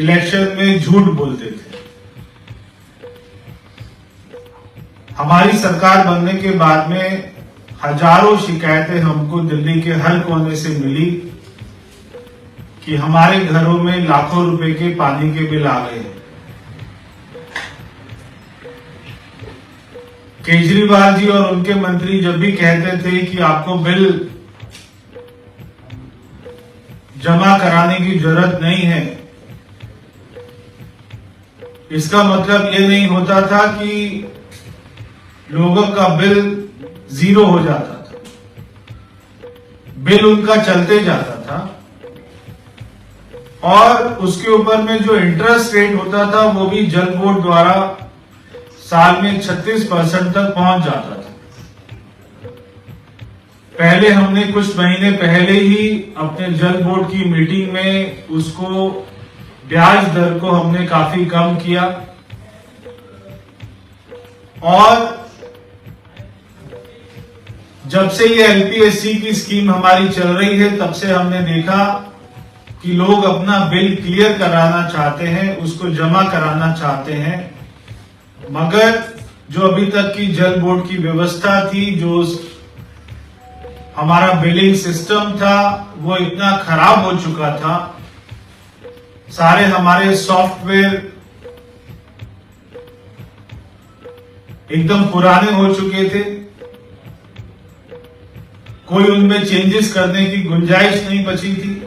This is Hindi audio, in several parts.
इलेक्शन में झूठ बोलते थे। हमारी सरकार बनने के बाद में हजारों शिकायतें हमको दिल्ली के हर कोने से मिली कि हमारे घरों में लाखों रुपए के पानी के बिल आ गए। केजरीवाल जी और उनके मंत्री जब भी कहते थे कि आपको बिल जमा कराने की जरूरत नहीं है, इसका मतलब ये नहीं होता था कि लोगों का बिल जीरो हो जाता था। बिल उनका चलते जाता था और उसके ऊपर में जो इंटरेस्ट रेट होता था वो भी जल बोर्ड द्वारा साल में 36% तक पहुंच जाता था। पहले हमने कुछ महीने पहले ही अपने जल बोर्ड की मीटिंग में उसको ब्याज दर को हमने काफी कम किया और जब से ये एलपीएससी की स्कीम हमारी चल रही है तब से हमने देखा कि लोग अपना बिल क्लियर कराना चाहते हैं, उसको जमा कराना चाहते हैं, मगर जो अभी तक की जल बोर्ड की व्यवस्था थी, जो हमारा बिलिंग सिस्टम था, वो इतना खराब हो चुका था, सारे हमारे सॉफ्टवेयर एकदम पुराने हो चुके थे, कोई उनमें चेंजेस करने की गुंजाइश नहीं बची थी।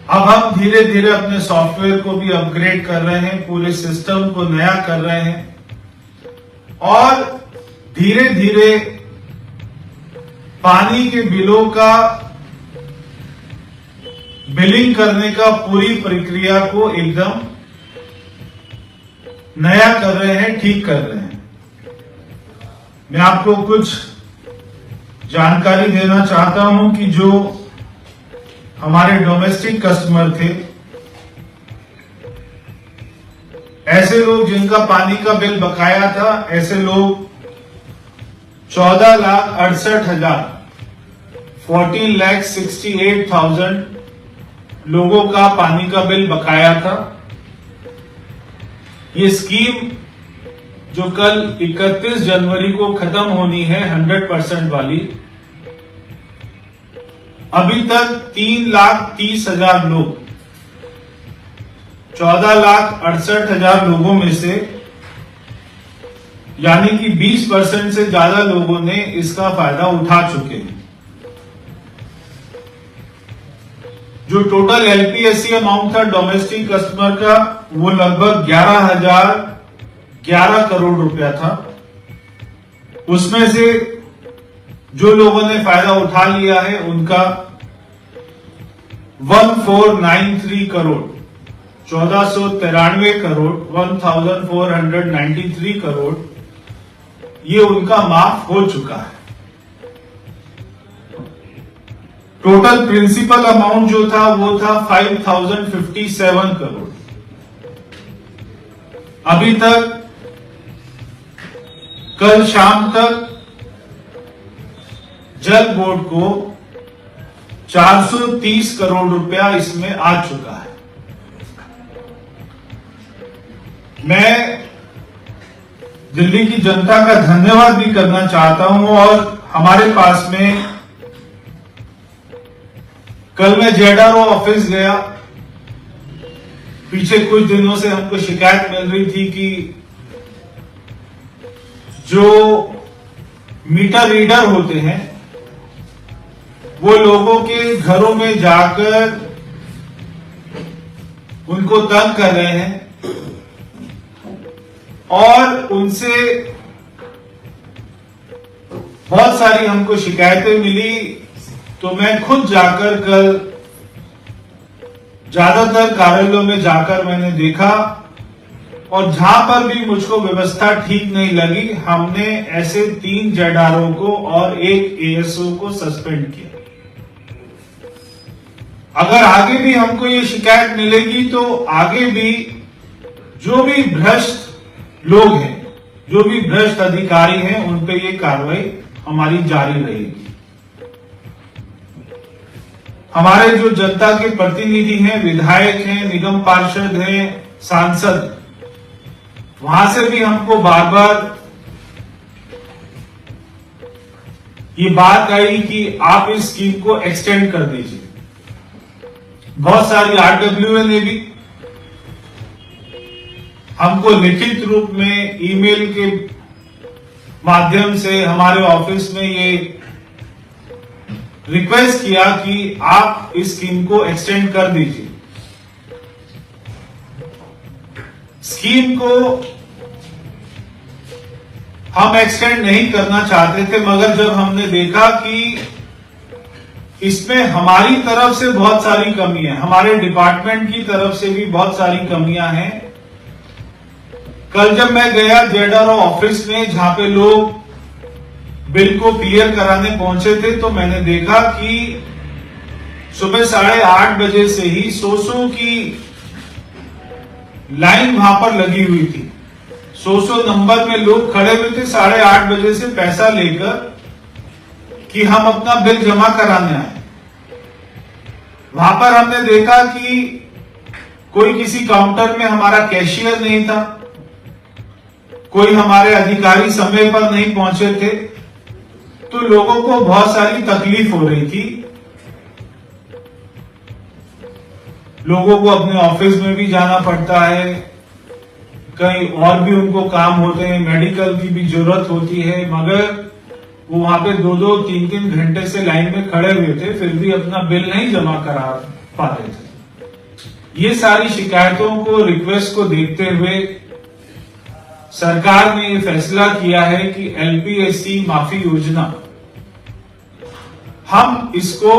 अब हम धीरे धीरे अपने सॉफ्टवेयर को भी अपग्रेड कर रहे हैं, पूरे सिस्टम को नया कर रहे हैं और धीरे धीरे पानी के बिलों का बिलिंग करने का पूरी प्रक्रिया को एकदम नया कर रहे हैं, ठीक कर रहे हैं। मैं आपको कुछ जानकारी देना चाहता हूं कि जो हमारे डोमेस्टिक कस्टमर थे, ऐसे लोग जिनका पानी का बिल बकाया था, ऐसे लोग 14,68,000 14,68,000 लोगों का पानी का बिल बकाया था। ये स्कीम जो कल 31 जनवरी को खत्म होनी है 100% वाली, अभी तक 3,30,000 लोग, 14,68,000 लोगों में से यानी कि 20% से ज्यादा लोगों ने इसका फायदा उठा चुके हैं। जो टोटल एलपीएससी अमाउंट था डोमेस्टिक कस्टमर का, वो लगभग 11 करोड़ रुपया था। उसमें से जो लोगों ने फायदा उठा लिया है उनका 1493 करोड़, 1493 करोड़, 1493 करोड़, ये उनका माफ हो चुका है। टोटल प्रिंसिपल अमाउंट जो था वो था 5,057 करोड़। अभी तक कल शाम तक जल बोर्ड को 430 करोड़ रुपया इसमें आ चुका है। मैं दिल्ली की जनता का धन्यवाद भी करना चाहता हूं और हमारे पास में कल मैं जेडआरओ ऑफिस गया। पीछे कुछ दिनों से हमको शिकायत मिल रही थी कि जो मीटर रीडर होते हैं वो लोगों के घरों में जाकर उनको तंग कर रहे हैं और उनसे बहुत सारी हमको शिकायतें मिली। तो मैं खुद जाकर कल ज्यादातर कार्यालयों में जाकर मैंने देखा और जहां पर भी मुझको व्यवस्था ठीक नहीं लगी, हमने ऐसे 3 जेडआरओ को और 1 एएसओ को सस्पेंड किया। अगर आगे भी हमको ये शिकायत मिलेगी तो आगे भी जो भी भ्रष्ट लोग हैं, जो भी भ्रष्ट अधिकारी हैं, उन पे ये कार्रवाई हमारी जारी रहेगी। हमारे जो जनता के प्रतिनिधि हैं, विधायक हैं, निगम पार्षद हैं, सांसद, वहां से भी हमको बार बार ये बात आई कि आप इस स्कीम को एक्सटेंड कर दीजिए। बहुत सारी आरडब्ल्यूए ने भी हमको लिखित रूप में ईमेल के माध्यम से हमारे ऑफिस में ये रिक्वेस्ट किया कि आप इस स्कीम को एक्सटेंड कर दीजिए। स्कीम को हम एक्सटेंड नहीं करना चाहते थे, मगर जब हमने देखा कि इसमें हमारी तरफ से बहुत सारी कमियां, हमारे डिपार्टमेंट की तरफ से भी बहुत सारी कमियां हैं। कल जब मैं गया जेडआरओ ऑफिस में, जहां पे लोग बिल को क्लियर कराने पहुंचे थे, तो मैंने देखा कि सुबह 8:30 बजे से ही 100 की लाइन वहां पर लगी हुई थी। 100 नंबर में लोग खड़े हुए थे 8:30 बजे से पैसा लेकर कि हम अपना बिल जमा कराने आए। वहां पर हमने देखा कि कोई किसी काउंटर में हमारा कैशियर नहीं था, कोई हमारे अधिकारी समय पर नहीं पहुंचे थे, तो लोगों को बहुत सारी तकलीफ हो रही थी। लोगों को अपने ऑफिस में भी जाना पड़ता है, कहीं और भी उनको काम होते हैं, मेडिकल की भी जरूरत होती है, मगर वो वहां पे 2-2, 3-3 घंटे से लाइन में खड़े हुए थे, फिर भी अपना बिल नहीं जमा करा पाते थे। ये सारी शिकायतों को, रिक्वेस्ट को देखते हुए सरकार ने ये फैसला किया है कि एलपीएससी माफी योजना, हम इसको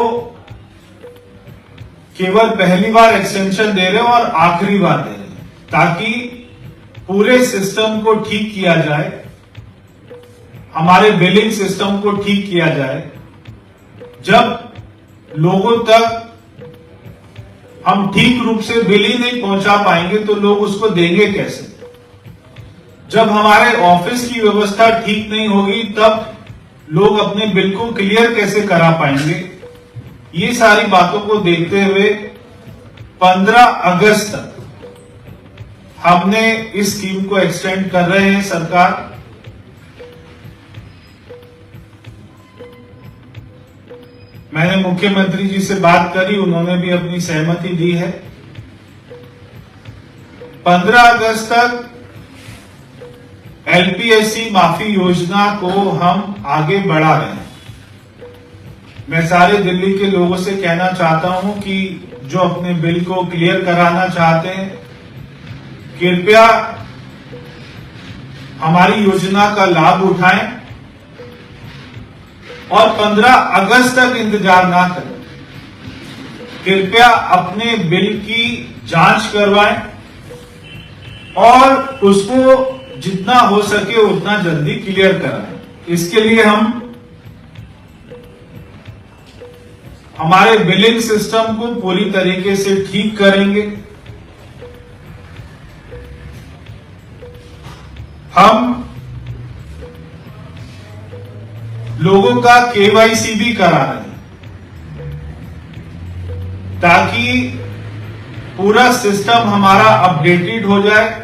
केवल पहली बार एक्सटेंशन दे रहे हैं और आखिरी बार दे रहे हैं, ताकि पूरे सिस्टम को ठीक किया जाए, हमारे बिलिंग सिस्टम को ठीक किया जाए। जब लोगों तक हम ठीक रूप से बिल ही नहीं पहुंचा पाएंगे तो लोग उसको देंगे कैसे? जब हमारे ऑफिस की व्यवस्था ठीक नहीं होगी तब लोग अपने बिल को क्लियर कैसे करा पाएंगे? ये सारी बातों को देखते हुए 15 अगस्त तक हमने इस स्कीम को एक्सटेंड कर रहे हैं। सरकार मैंने मुख्यमंत्री जी से बात करी, उन्होंने भी अपनी सहमति दी है। 15 अगस्त तक एलपीएससी माफी योजना को हम आगे बढ़ा रहे हैं। मैं सारे दिल्ली के लोगों से कहना चाहता हूं कि जो अपने बिल को क्लियर कराना चाहते हैं, कृपया हमारी योजना का लाभ उठाएं और 15 अगस्त तक इंतजार ना करें। कृपया अपने बिल की जांच करवाएं और उसको जितना हो सके उतना जल्दी क्लियर कराएं। इसके लिए हम हमारे बिलिंग सिस्टम को पूरी तरीके से ठीक करेंगे। हम लोगों का केवाईसी भी करा रहे हैं ताकि पूरा सिस्टम हमारा अपडेटेड हो जाए।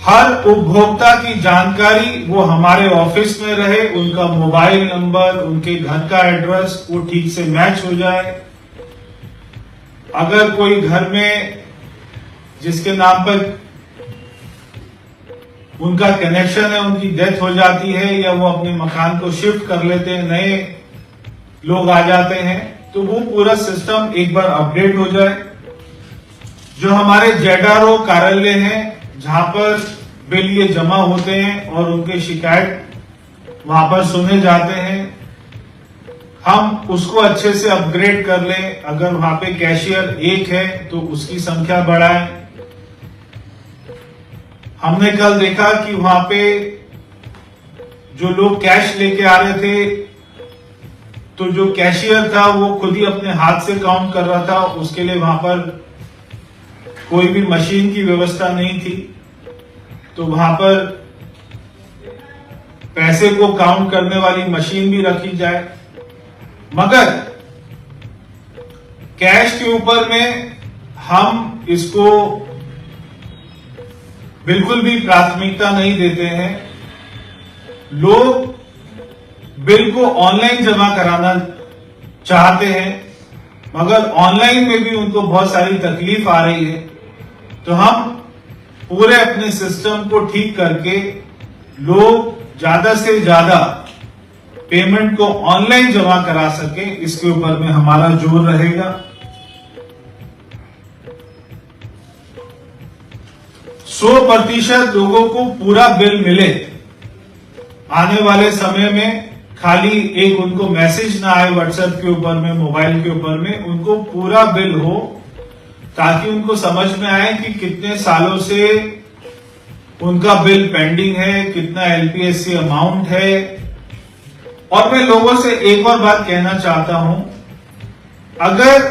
हर उपभोक्ता की जानकारी वो हमारे ऑफिस में रहे, उनका मोबाइल नंबर, उनके घर का एड्रेस वो ठीक से मैच हो जाए। अगर कोई घर में जिसके नाम पर उनका कनेक्शन है, उनकी डेथ हो जाती है या वो अपने मकान को शिफ्ट कर लेते हैं, नए लोग आ जाते हैं, तो वो पूरा सिस्टम एक बार अपडेट हो जाए। जो हमारे जेडआरओ कार्यालय हैं जहां पर बिल ये जमा होते हैं और उनके शिकायत वहां पर सुने जाते हैं, हम उसको अच्छे से अपग्रेड कर लें। अगर वहां पे कैशियर एक है तो उसकी संख्या बढ़ाएं। हमने कल देखा कि वहां पे जो लोग कैश लेके आ रहे थे, तो जो कैशियर था वो खुद ही अपने हाथ से काउंट कर रहा था। उसके लिए वहां पर कोई भी मशीन की व्यवस्था नहीं थी, तो वहां पर पैसे को काउंट करने वाली मशीन भी रखी जाए। मगर कैश के ऊपर में हम इसको बिल्कुल भी प्राथमिकता नहीं देते हैं। लोग बिल को ऑनलाइन जमा कराना चाहते हैं, मगर ऑनलाइन में भी उनको बहुत सारी तकलीफ आ रही है। तो हम पूरे अपने सिस्टम को ठीक करके लोग ज्यादा से ज्यादा पेमेंट को ऑनलाइन जमा करा सके, इसके ऊपर में हमारा जोर रहेगा। 100% लोगों को पूरा बिल मिले, आने वाले समय में खाली एक उनको मैसेज ना आए व्हाट्सएप के ऊपर में, मोबाइल के ऊपर में, उनको पूरा बिल हो, ताकि उनको समझ में आए कि कितने सालों से उनका बिल पेंडिंग है, कितना एलपीएससी अमाउंट है। और मैं लोगों से एक और बात कहना चाहता हूं, अगर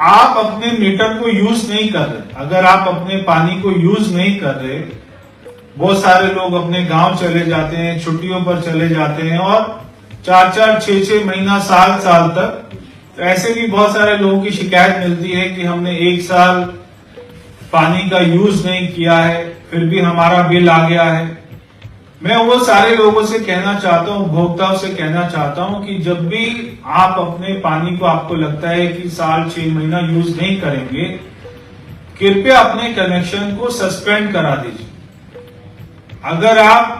आप अपने मीटर को यूज नहीं कर रहे, अगर आप अपने पानी को यूज नहीं कर रहे, बहुत सारे लोग अपने गांव चले जाते हैं, छुट्टियों पर चले जाते हैं और 4-4, 6-6 महीना, साल तक, तो ऐसे भी बहुत सारे लोगों की शिकायत मिलती है कि हमने 1 साल पानी का यूज नहीं किया है, फिर भी हमारा बिल आ गया है। मैं वो सारे लोगों से कहना चाहता हूं, उपभोक्ताओं से कहना चाहता हूं कि जब भी आप अपने पानी को आपको लगता है कि साल 6 महीना यूज नहीं करेंगे, कृपया अपने कनेक्शन को सस्पेंड करा दीजिए। अगर आप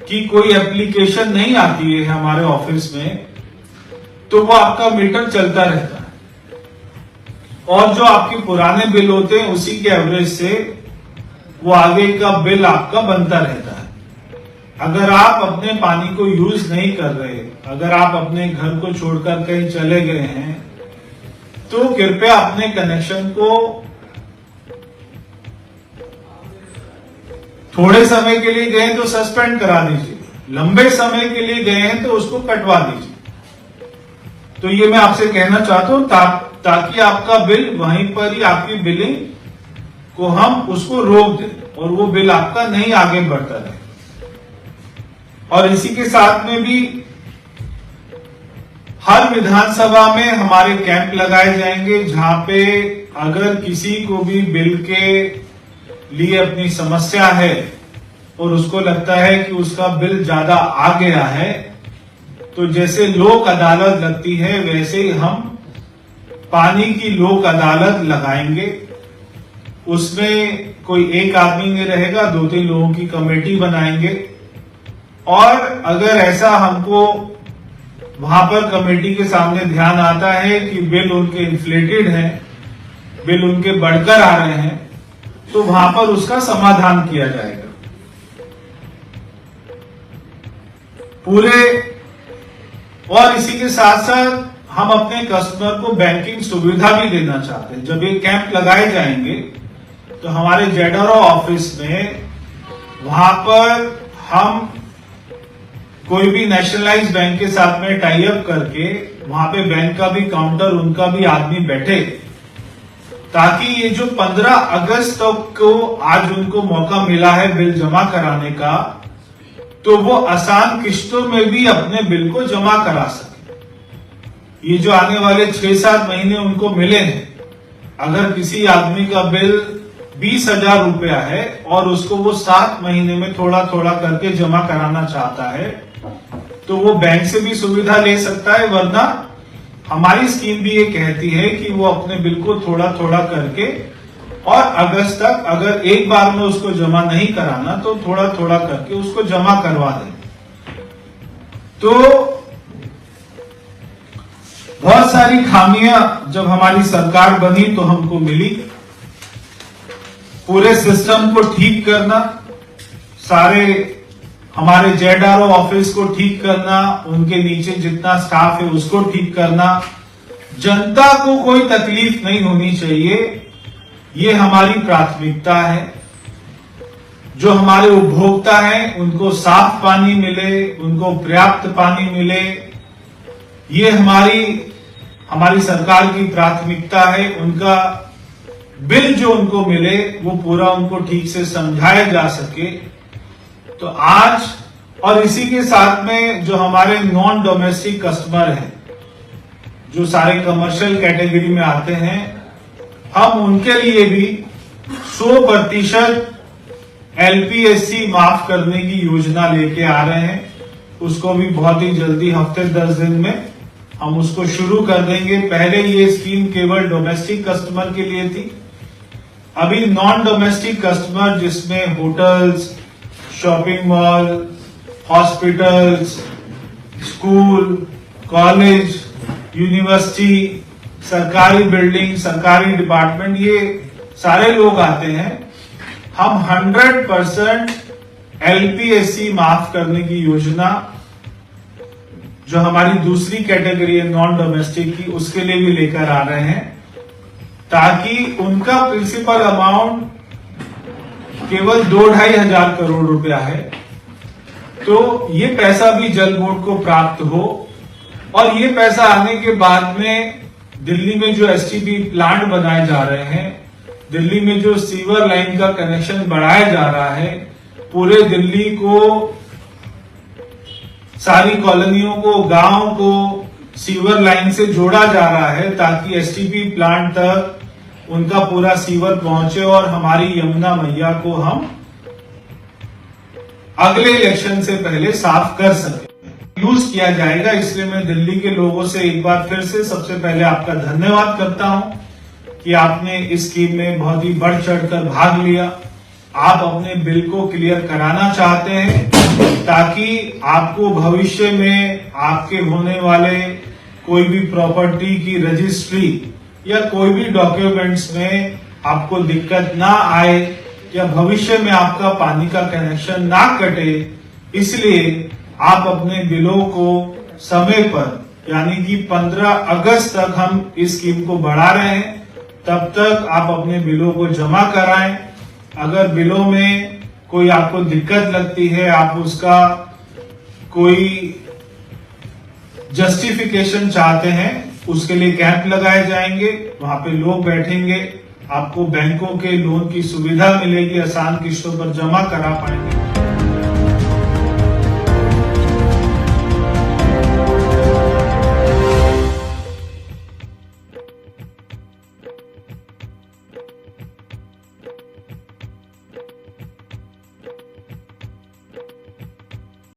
की कोई एप्लीकेशन नहीं आती है हमारे ऑफिस में, तो वो आपका मीटर चलता रहता है और जो आपके पुराने बिल होते हैं उसी के एवरेज से वो आगे का बिल आपका बनता रहता है। अगर आप अपने पानी को यूज नहीं कर रहे, अगर आप अपने घर को छोड़कर कहीं चले गए हैं, तो कृपया अपने कनेक्शन को थोड़े समय के लिए गए तो सस्पेंड करा दीजिए, लंबे समय के लिए गए हैं तो उसको कटवा दीजिए। तो ये मैं आपसे कहना चाहता हूं, ताकि आपका बिल वहीं पर ही, आपकी बिलिंग को हम उसको रोक दें और वो बिल आपका नहीं आगे बढ़ता रहे। और इसी के साथ में भी हर विधानसभा में हमारे कैंप लगाए जाएंगे, जहां पे अगर किसी को भी बिल के लिए अपनी समस्या है और उसको लगता है कि उसका बिल ज्यादा आ गया है, तो जैसे लोक अदालत लगती है वैसे ही हम पानी की लोक अदालत लगाएंगे। उसमें कोई एक आदमी नहीं रहेगा, 2-3 लोगों की कमेटी बनाएंगे और अगर ऐसा हमको वहां पर कमेटी के सामने ध्यान आता है कि बिल उनके इन्फ्लेटेड हैं, बिल उनके बढ़कर आ रहे हैं, तो वहां पर उसका समाधान किया जाएगा। पूरे और इसी के साथ साथ हम अपने कस्टमर को बैंकिंग सुविधा भी देना चाहते हैं। जब ये कैंप लगाए जाएंगे तो हमारे जेडआरओ ऑफिस में वहां पर हम कोई भी नेशनलाइज्ड बैंक के साथ में टाई अप करके वहां पे बैंक का भी काउंटर, उनका भी आदमी बैठे, ताकि ये जो 15 अगस्त तक को आज उनको मौका मिला है बिल जमा कराने का, तो वो आसान किश्तों में भी अपने बिल को जमा करा सके। ये जो आने वाले 6-7 महीने उनको मिले हैं, अगर किसी आदमी का बिल 20,000 रुपया है और उसको वो 7 महीने में थोड़ा थोड़ा करके जमा कराना चाहता है, तो वो बैंक से भी सुविधा ले सकता है। वरना हमारी स्कीम भी ये कहती है कि वो अपने बिल को थोड़ा थोड़ा करके और अगस्त तक, अगर एक बार में उसको जमा नहीं कराना तो थोड़ा थोड़ा करके उसको जमा करवा दें। तो बहुत सारी खामियां जब हमारी सरकार बनी तो हमको मिली। पूरे सिस्टम को ठीक करना, सारे हमारे जेडआरओ ऑफिस को ठीक करना, उनके नीचे जितना स्टाफ है उसको ठीक करना, जनता को कोई तकलीफ नहीं होनी चाहिए, ये हमारी प्राथमिकता है। जो हमारे उपभोक्ता हैं उनको साफ पानी मिले, उनको पर्याप्त पानी मिले, ये हमारी सरकार की प्राथमिकता है। उनका बिल जो उनको मिले वो पूरा उनको ठीक से समझाया जा सके। तो आज और इसी के साथ में जो हमारे नॉन डोमेस्टिक कस्टमर हैं जो सारे कमर्शियल कैटेगरी में आते हैं, हम उनके लिए भी 100% LPSC माफ करने की योजना लेके आ रहे हैं। उसको भी बहुत ही जल्दी, हफ्ते 10 दिन में हम उसको शुरू कर देंगे। पहले ये स्कीम केवल डोमेस्टिक कस्टमर के लिए थी। अभी नॉन डोमेस्टिक कस्टमर, जिसमें hotels, shopping mall, hospitals, school, college, university, सरकारी बिल्डिंग, सरकारी डिपार्टमेंट, ये सारे लोग आते हैं। हम 100% LPSC माफ करने की योजना, जो हमारी दूसरी कैटेगरी है नॉन डोमेस्टिक की, उसके लिए भी लेकर आ रहे हैं, ताकि उनका प्रिंसिपल अमाउंट केवल 2-2.5 हजार करोड़ रुपया है, तो ये पैसा भी जल बोर्ड को प्राप्त हो। और ये पैसा आने के बाद में दिल्ली में जो STP प्लांट बनाए जा रहे हैं, दिल्ली में जो सीवर लाइन का कनेक्शन बढ़ाया जा रहा है, पूरे दिल्ली को, सारी कॉलोनियों को, गांव को सीवर लाइन से जोड़ा जा रहा है, ताकि STP प्लांट तक उनका पूरा सीवर पहुंचे और हमारी यमुना मैया को हम अगले इलेक्शन से पहले साफ कर सके। यूज किया जाएगा। इसलिए मैं दिल्ली के लोगों से एक बार फिर से सबसे पहले आपका धन्यवाद करता हूं कि आपने इस स्कीम में बहुत ही बढ़ चढ़कर भाग लिया। आप अपने बिल को क्लियर कराना चाहते हैं, ताकि आपको भविष्य में आपके होने वाले कोई भी प्रॉपर्टी की रजिस्ट्री या कोई भी डॉक्यूमेंट्स में आपको दिक्कत ना आए, या भविष्य में आपका पानी का कनेक्शन ना कटे। इसलिए आप अपने बिलों को समय पर, यानी कि 15 अगस्त तक हम इस स्कीम को बढ़ा रहे हैं, तब तक आप अपने बिलों को जमा कराएं। अगर बिलों में कोई आपको दिक्कत लगती है, आप उसका कोई जस्टिफिकेशन चाहते हैं, उसके लिए कैंप लगाए जाएंगे। वहां पे लोग बैठेंगे, आपको बैंकों के लोन की सुविधा मिलेगी, आसान किस्तों पर जमा करा पाएंगे।